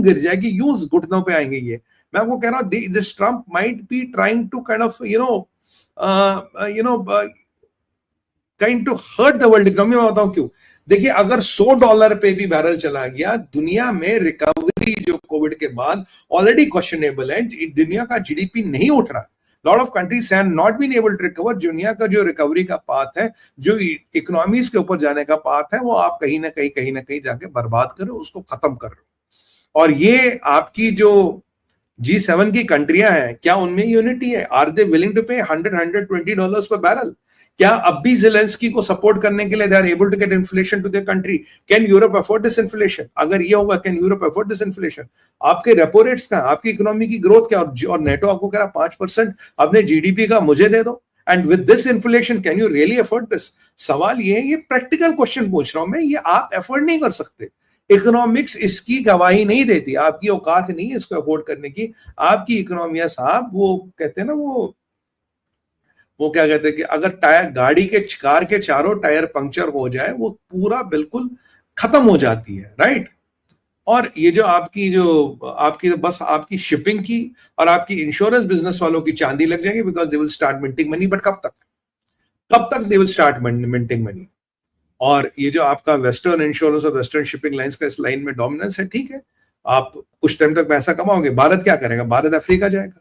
यूं गिर जाएगी, यूं घुटनों पे आएंगे ये। मैं आपको कह रहा हूं this Trump might be trying to kind of kind to hurt the world economy. मैं बताऊं क्यों। देखिए, अगर $100 पे भी बैरल चला गया, दुनिया में रिकवरी जो कोविड के बाद ऑलरेडी क्वेश्चनेबल है, दुनिया का जीडीपी नहीं उठ रहा। Lot of countries have not been able to recover. दुनिया का जो रिकवरी का पाथ है, जो इकोनॉमीज के ऊपर जाने का पाथ है, वो आप कहीं ना कहीं जाके बर्बाद करो, उसको खत्म कर रहे हो। और ये आपकी जो G7 की कंट्रियां हैं, क्या उनमें यूनिटी है? आर दे विलिंग टू पे $120 पर बैरल? क्या अब भी ज़ेलेंस्की को सपोर्ट करने के लिए they are able to get inflation to their country? Can Europe afford this inflation? अगर ये होगा, can Europe afford this inflation? आपके रेपो रेट्स का, आपकी इकोनॉमी की ग्रोथ क्या? और नेटो आपको कह रहा 5% अपने जीडीपी का मुझे दे दो, and with this inflation can you really afford this? सवाल ये है, ये प्रैक्टिकल क्वेश्चन पूछ रहा हूं मैं, ये आप अफोर्ड नहीं कर सकते। इकोनॉमिक्स इसकी गवाही नहीं देती, आपकी औकात नहीं है इसको अफोर्ड करने की। आपकी इकोनॉमिया साहब, वो कहते हैं ना, वो क्या कहते हैं कि अगर टायर, गाड़ी के, कार के चारों टायर पंक्चर हो जाए, वो पूरा बिल्कुल खत्म हो जाती है, राइट? और ये जो आपकी बस आपकी शिपिंग की और आपकी इंश्योरेंस बिजनेस वालों की चांदी लग जाएगी, because they will start minting money. But कब तक they will start minting money? और ये जो आपका वेस्टर्न इंश्योरेंस और वेस्टर्न शिपिंग लाइंस का इस लाइन में डोमिनेंस है, ठीक है, आप कुछ टाइम तक पैसा कमाओगे। भारत क्या करेगा? भारत अफ्रीका जाएगा,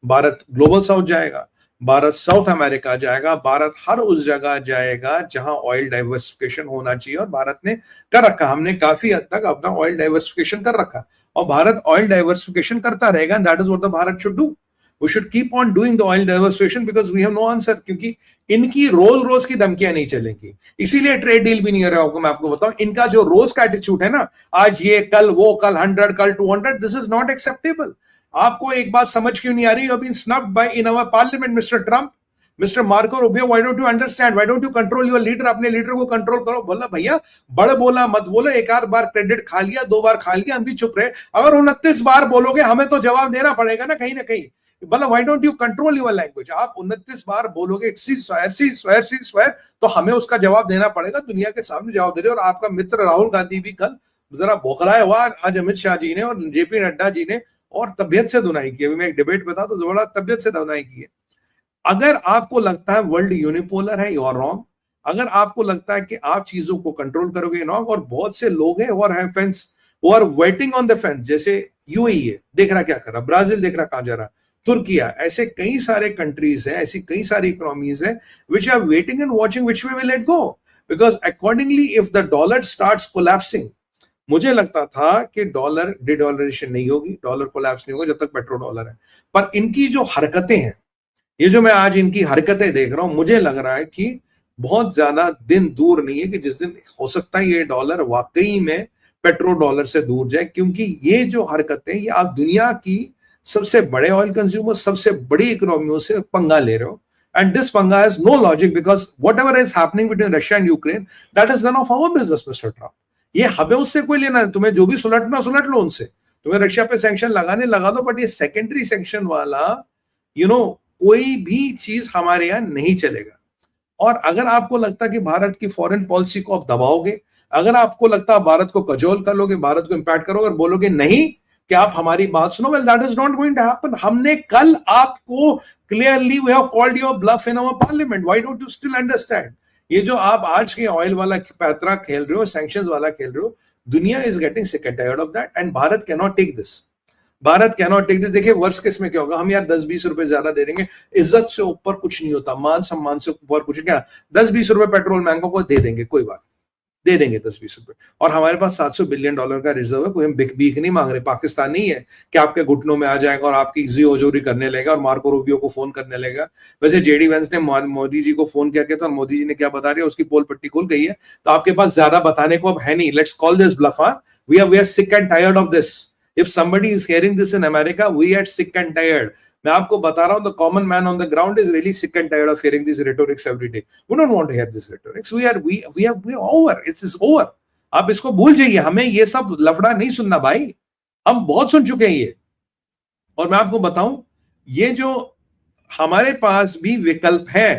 भारत ग्लोबल साउथ जाएगा, भारत साउथ अमेरिका जाएगा, भारत हर उस जगह जाएगा जहां ऑयल डाइवर्सिफिकेशन होना चाहिए। और भारत ने कर रखा, हमने काफी हद तक अपना ऑयल डाइवर्सिफिकेशन कर रखा, और भारत ऑयल डाइवर्सिफिकेशन करता रहेगा। That is what the Bharat should do. We should keep on doing the oil diversification because we have no answer, क्योंकि इनकी रोज की धमकियां नहीं चलेंगी, इसीलिए ट्रेड डील भी नहीं हो रहा होगा। मैं आपको बताऊं, इनका जो रोज का एटीट्यूड है ना, आज ये, कल वो, कल 100, कल 200, दिस इज नॉट एक्सेप्टेबल। आपको एक बात समझ क्यों नहीं आ रही? You have been snubbed by in our parliament, mister Trump, mister Marco Rubio. Why don't you understand? Why don't you control your leader? अपने लीडर को कंट्रोल करो। बोला भैया, बड़ बोला मत बोलो। एक आध बार क्रेडिट खा लिया, 2 बार खा लिया, हम भी चुप रहे। अगर 29 बार बोलोगे, हमें तो जवाब देना पड़ेगा ना कहीं। मतलब why don't you control your language? आप 29 बार बोलोगे स्वेयर, तो हमें उसका जवाब देना पड़ेगा, दुनिया के सामने जवाब दे रहे। और आपका मित्र राहुल गांधी भी कल जरा बौखलाया हुआ आज अमित शाह जी ने और जेपी नड्डा जी ने, और तबियत से धुनाई की। अभी मैं एक डिबेट बता तो बड़ा तबियत से धुनाई की है। अगर आपको लगता है वर्ल्ड यूनिपोलर है, यू आर रॉन्ग। अगर आपको लगता है कि आप चीजों को कंट्रोल करोगे, रॉन्ग। और बहुत से लोग हैं और हैं फेंस, वो are waiting on the fence. जैसे यूएई है, देख रहा क्या कर रहा, ब्राजील देख रहा कहां जा रहा, तुर्किया, ऐसे कई सारे कंट्रीज हैं, ऐसी कई सारी इकोनॉमीज हैं which are waiting and watching which way will it go, because accordingly if the dollar starts collapsing, मुझे लगता था कि डॉलर डिडॉलरेशन नहीं होगी, डॉलर कोलैप्स नहीं होगा जब तक पेट्रो डॉलर है। पर इनकी जो हरकतें हैं, ये जो मैं आज इनकी हरकतें देख रहा हूं, मुझे लग रहा है कि बहुत ज्यादा दिन दूर नहीं है कि जिस दिन हो सकता है ये डॉलर वाकई में पेट्रो डॉलर से दूर जाए। क्योंकि ये जो हरकतें, ये आप दुनिया की सबसे बड़े ऑयल कंज्यूमर, सबसे बड़ी इकोनॉमियों से पंगा ले रहे हो। एंड दिस पंगा has no logic, because whatever is happening between Russia and Ukraine, that is none of our business mister Trump. ये हमें उससे कोई लेना है। तुम्हें जो भी सुलटना सुलट लो उनसे, तुम्हें रशिया पे सैंक्शन लगाने लगा दो, बट ये सेकेंडरी सैंक्शन वाला कोई भी चीज हमारे यहां नहीं चलेगा। और अगर आपको लगता है कि भारत की फॉरेन पॉलिसी को आप दबाओगे, अगर आपको लगता है भारत को कजोल कर लोगे, भारत को इंपैक्ट करोगे और बोलोगे नहीं कि आप हमारी बात सुनो, well that is not going to happen. हमने कल आपको clearly we have called your bluff in our parliament. Why don't you still understand? ये जो आप आज के ऑयल वाला पैतरा खेल रहे हो, सैंक्शंस वाला खेल रहे हो, दुनिया is getting sick and tired of that, and Bharat can not take this. Bharat can not take this. देखिए वर्स्ट केस में क्या होगा, हम यार 10-20 रुपए ज्यादा दे देंगे, इज्जत से ऊपर कुछ नहीं होता, मान सम्मान से ऊपर कुछ, क्या 10-20 रुपए पेट्रोल महंगों को दे देंगे, कोई बात दे देंगे 10-20 रुपए। और हमारे पास $700 बिलियन का रिजर्व है, कोई हम भीख नहीं मांग रहे। पाकिस्तान नहीं है कि आपके घुटनों में आ जाएगा और आपकी जी करने लगेगा और मार्को रूबियो को फोन करने लगेगा। वैसे जेडी वेंस ने मोदी जी को फोन किया था और मोदी जी ने क्या बता रहे हैं, उसकी पोल पट्टी खुल गई है, तो आपके पास ज्यादा बताने को अब है नहीं। Let's call this bluff. We are sick and tired of this. If somebody is hearing this in America, we are sick and tired. मैं आपको बता रहा हूं, the common man on the ground is really sick and tired of hearing these rhetorics every day. We don't want to hear this rhetorics. We are over. It is over. आप इसको भूल जाइए, हमें ये सब लफड़ा नहीं सुनना भाई, हम बहुत सुन चुके हैं ये। और मैं आपको बताऊं, ये जो हमारे पास भी विकल्प है,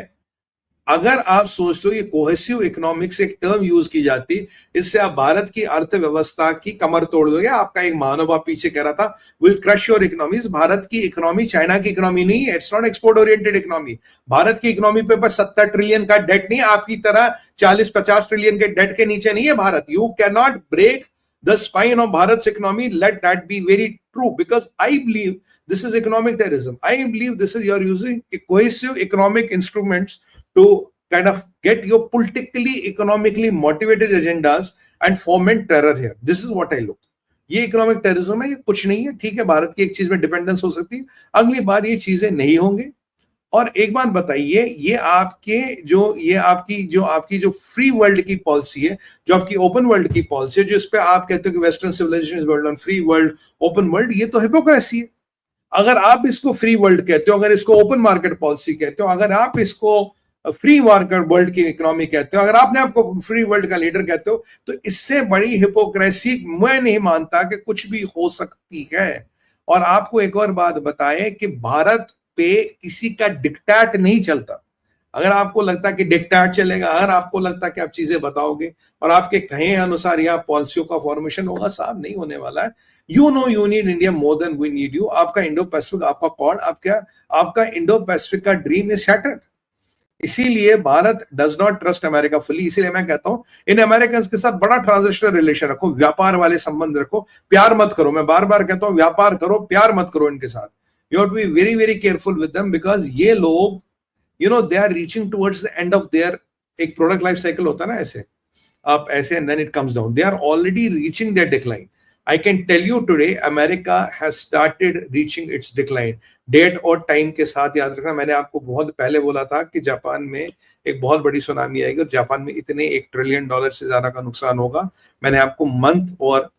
अगर आप सोचते हो ये कोहेसिव इकोनॉमिक्स एक टर्म यूज की जाती, इससे आप भारत की अर्थव्यवस्था की कमर तोड़ दोगे। आपका एक महानुभाव पीछे कह रहा था will crush your economies. Bharat की इकोनॉमी चाइना की इकोनॉमी नहीं है, it's not export oriented economy. Bharat की इकोनॉमी पे 70 ट्रिलियन का डेट नहीं है, आपकी तरह 40-50 ट्रिलियन के डेट के नीचे नहीं है Bharat. You can not break the spine of Bharat economy, let that be very true, because I believe this is economic terrorism. I believe this is you're using cohesive economic instruments to kind of get your politically, economically motivated agendas and foment terror here. This is what I look. ये economic terrorism है, ये कुछ नहीं है। ठीक है, भारत की एक चीज में डिपेंडेंस हो सकती है, अगली बार ये चीजें नहीं होंगे। और एक बात बताइए, ये आपकी जो फ्री वर्ल्ड की पॉलिसी है, जो आपकी ओपन वर्ल्ड की पॉलिसी है, जिस पे आप कहते हो कि western civilization is built on free world, open world, ये तो हिपोक्रेसी है। अगर आप इसको फ्री वर्ल्ड कहते हो, अगर इसको ओपन मार्केट पॉलिसी कहते हो, अगर आप इसको फ्री मार्केट वर्ल्ड की इकोनॉमी कहते हो, अगर आपने आपको फ्री वर्ल्ड का लीडर कहते हो, तो इससे बड़ी हिपोक्रेसी मैं नहीं मानता कि कुछ भी हो सकती है। और आपको एक और बात बताएं कि भारत पे किसी का डिक्टेट नहीं चलता। अगर आपको लगता है कि डिक्टेट चलेगा, अगर आपको लगता है कि आप चीजें बताओगे और आपके कहे अनुसार यहाँ पॉलिसियों का फॉर्मेशन होगा, साहब नहीं होने वाला है। You know you need India more than we need you. आपका इंडो पैसिफिक, आपका कॉड, आपका इंडो पैसिफिक का ड्रीम इज शैटर्ड। इसीलिए Bharat does not trust America fully. इसीलिए मैं कहता हूं इन अमेरिकन के साथ बड़ा ट्रांजिशनल रिलेशन रखो, व्यापार वाले संबंध रखो, प्यार मत करो। मैं बार बार कहता हूं व्यापार करो, प्यार मत करो इनके साथ। You have to be very very careful with them, because ये लोग they are reaching towards the end of their, एक प्रोडक्ट लाइफ साइकिल होता है ना, ऐसे आप ऐसे and then it comes down. They are already reaching their decline. I can tell you today, America has started reaching its decline. Date और time के साथ याद रखना, मैंने आपको बहुत पहले बोला था कि जापान में एक बहुत बड़ी सुनामी आएगी और जापान में इतने $1 ट्रिलियन से ज्यादा का नुकसान होगा। मैंने आपको मंथ और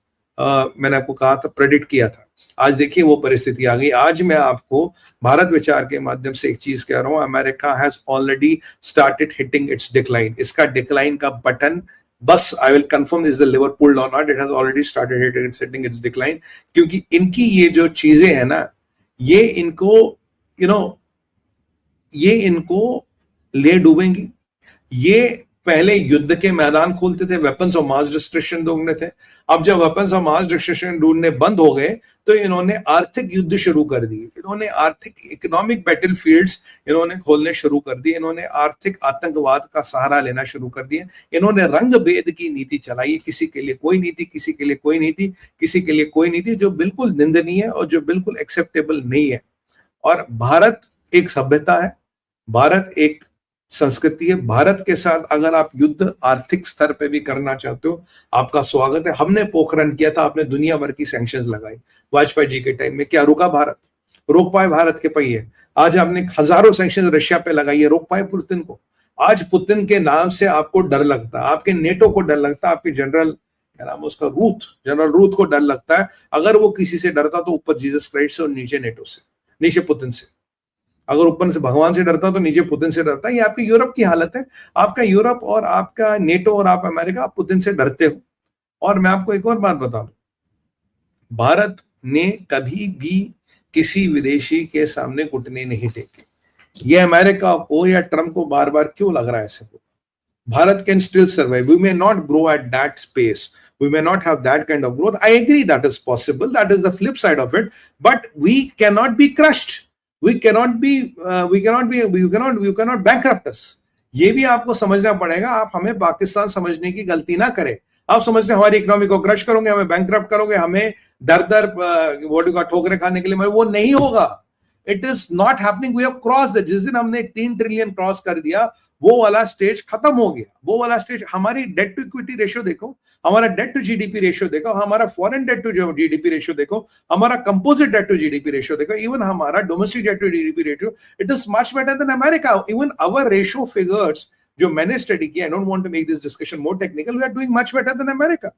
मैंने आपको कहा था, प्रेडिक्ट किया था। आज देखिए वो परिस्थिति आ गई। आज मैं आपको भारत विचार के माध्यम से एक चीज कह रहा हूं, America has already started hitting its decline. इसका डिक्लाइन का बटन बस I will confirm is the lever pulled or not. It has already started hitting its decline. क्योंकि इनकी ये जो चीजें है ना, ये इनको ये इनको ले डूबेंगी। ये पहले युद्ध के मैदान खोलते थे, वेपन्स ऑफ मास डिस्ट्रक्शन ढूंढने थे। अब जब वेपन्स ऑफ मास डिस्ट्रक्शन ढूंढने बंद हो गए तो इन्होंने आर्थिक युद्ध शुरू कर दिए। इन्होंने आर्थिक इकोनॉमिक बैटलफील्ड्स इन्होंने खोलने शुरू कर दिए। इन्होंने आर्थिक आतंकवाद का सहारा लेना शुरू कर दिया। इन्होंने रंग भेद की नीति चलाई, किसी के लिए कोई नीति, किसी के लिए कोई नीति, किसी के लिए कोई नीति, जो बिल्कुल निंदनीय है और जो बिल्कुल एक्सेप्टेबल नहीं है। और भारत एक सभ्यता है, भारत एक संस्कृति है। भारत के साथ अगर आप युद्ध आर्थिक स्तर पे भी करना चाहते हो, आपका स्वागत है। हमने पोखरण किया था, आपने दुनिया भर की सैंक्शंस लगाई वाजपेयी जी के टाइम में। क्या रुका भारत? रोक पाए भारत के पहिए? आज आपने हजारों सैंक्शंस रशिया पे लगाई है, रोक पाए पुतिन को? आज पुतिन के नाम से आपको डर लगता है, आपके नेटो को डर लगता है, आपके जनरल क्या नाम उसका, जनरल रूथ को डर लगता है। अगर वो किसी से डरता तो ऊपर जीसस क्राइस्ट से और नीचे नेटो से, नीचे पुतिन से। अगर ऊपर से भगवान से डरता तो नीचे पुतिन से डरता है। ये आपकी यूरोप की हालत है। आपका यूरोप और आपका नेटो और आप अमेरिका, आप पुतिन से डरते हो। और मैं आपको एक और बात बता दूं, भारत ने कभी भी किसी विदेशी के सामने घुटने नहीं टेके। ये अमेरिका को या ट्रंप को बार बार क्यों लग रहा है ऐसे होगा? Bharat can still survive. We may not grow at that space, we may not have that kind of growth. I agree that is possible, that is the flip side of it, but we cannot be crushed. We cannot bankrupt us. ये भी आपको समझना पड़ेगा। आप हमें पाकिस्तान समझने की गलती ना करें। आप समझते हैं हमारी इकोनॉमी को क्रश करोगे, हमें बैंकरप्ट करोगे, हमें दर ठोकरे खाने के लिए, वो नहीं होगा। It is not happening. We have crossed. जिस दिन हमने 3 ट्रिलियन क्रॉस कर दिया, वो वाला स्टेज खत्म हो गया। वो वाला स्टेज, हमारी डेट टू इक्विटी रेशियो देखो, हमारा डेट टू जीडीपी रेशियो देखो, हमारा foreign debt to GDP ratio देखो, हमारा composite debt to GDP ratio देखो, इवन हमारा domestic debt to GDP ratio, it is much better than America. Even our ratio figures जो मैंने स्टडी किया, I don't want to make this discussion more technical, we are doing much better than America.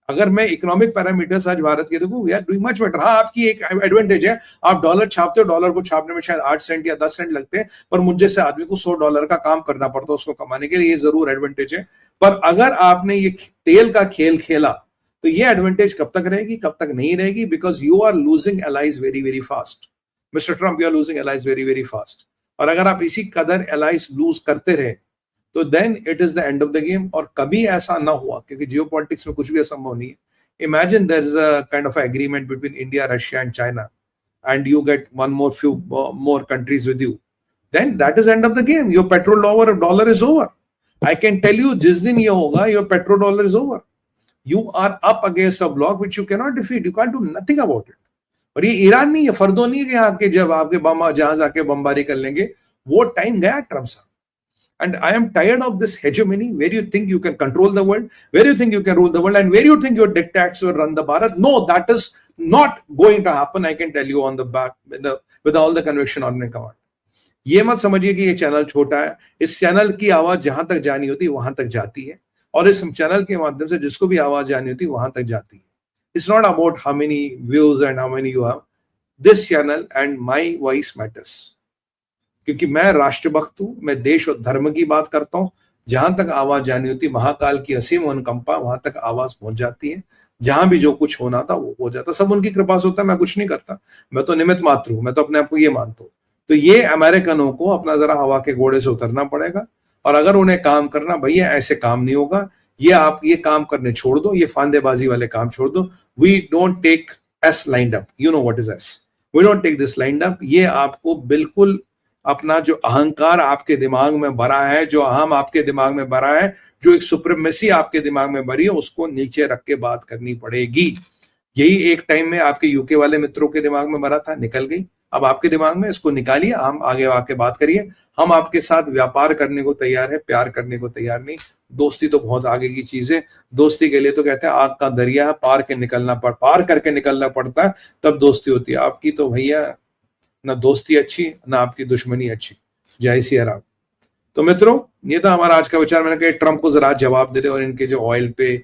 अगर मैं economic parameters आज भारत के देखूं, we are doing much better. हाँ, आपकी एक एडवांटेज है, आप डॉलर छापते हो, डॉलर को छापने में शायद 8 सेंट या 10 सेंट लगते हैं, पर मुझे से आदमी को $100 का काम करना पड़ता है उसको कमाने के लिए। ये जरूर एडवांटेज है। पर अगर आपने ये तेल का खेल खेला तो ये एडवांटेज कब तक रहेगी, कब तक नहीं रहेगी? Because you are losing allies very very fast. Mister Trump, you are losing allies very very fast. और अगर आप इसी कदर एलाइज लूज करते रहे तो then it is the end of the game. और कभी ऐसा ना हुआ, क्योंकि जियोपॉलिटिक्स में कुछ भी असंभव नहीं है। Imagine there is a kind of agreement between India, Russia and China, and you get one more few more countries with you, then that is end of the game. Your dollar is over. I can tell you, जिस दिन ये होगा, your petrodollar is over. You are up against a block which you cannot defeat. You can't do nothing about it. और ये Iran नहीं है, फर्दो नहीं है कि आके जब आपके बम जहाज आके बमबारी कर लेंगे। वो टाइम गया ट्रम्प साहब। And I am tired of this hegemony where you think you can control the world, where you think you can rule the world, and where you think your dictats will run the Bharat. No, that is not going to happen. I can tell you on the back with all the conviction on my command. ये मत समझिए कि ये channel छोटा है। इस channel की आवाज जहां तक जानी होती है वहां तक जाती है, और इस चैनल के माध्यम से जिसको भी आवाज जानी होती है वहां तक जाती है। It's not about how many views and how many you have. This channel and my voice matters, क्योंकि मैं राष्ट्रभक्त हूं, मैं देश और धर्म की बात करता हूं। जहां तक आवाज जानी होती है, महाकाल की असीम अनुकंपा, वहां तक आवाज पहुंच जाती है। जहां भी जो कुछ होना था वो हो जाता। सब उनकी कृपा से होता है, मैं कुछ नहीं करता, मैं तो निमित्त मात्र हूं। मैं तो अपने आप को ये मानता हूं। तो ये अमेरिकनों को अपना जरा हवा के घोड़े से उतरना पड़ेगा, और अगर उन्हें काम करना, भैया ऐसे काम नहीं होगा, ये आप ये काम करने छोड़ दो, ये फांदेबाजी वाले काम छोड़ दो। We don't take as lined up, you know what is as, we don't take this lined up. ये आपको बिल्कुल अपना जो अहंकार आपके दिमाग में भरा है, जो अहम आपके दिमाग में भरा है, जो एक सुप्रीमेसी आपके दिमाग में भरी है, उसको नीचे रख के बात करनी पड़ेगी। यही एक टाइम में आपके यूके वाले मित्रों के दिमाग में भरा था, निकल गई। अब आपके दिमाग में, इसको निकालिए, हम आगे आके बात करिए। हम आपके साथ व्यापार करने को तैयार है, प्यार करने को तैयार नहीं। दोस्ती तो बहुत आगे की चीज है। दोस्ती के लिए तो कहते हैं आग का दरिया है, पार करके निकलना पड़ता है, तब दोस्ती होती है। आपकी तो भैया ना दोस्ती अच्छी, ना आपकी दुश्मनी अच्छी। जय सिया राम। तो मित्रों, ये था हमारा आज का विचार। मैंने कहा ट्रम्प को जरा जवाब दे दे, और इनके जो ऑयल पे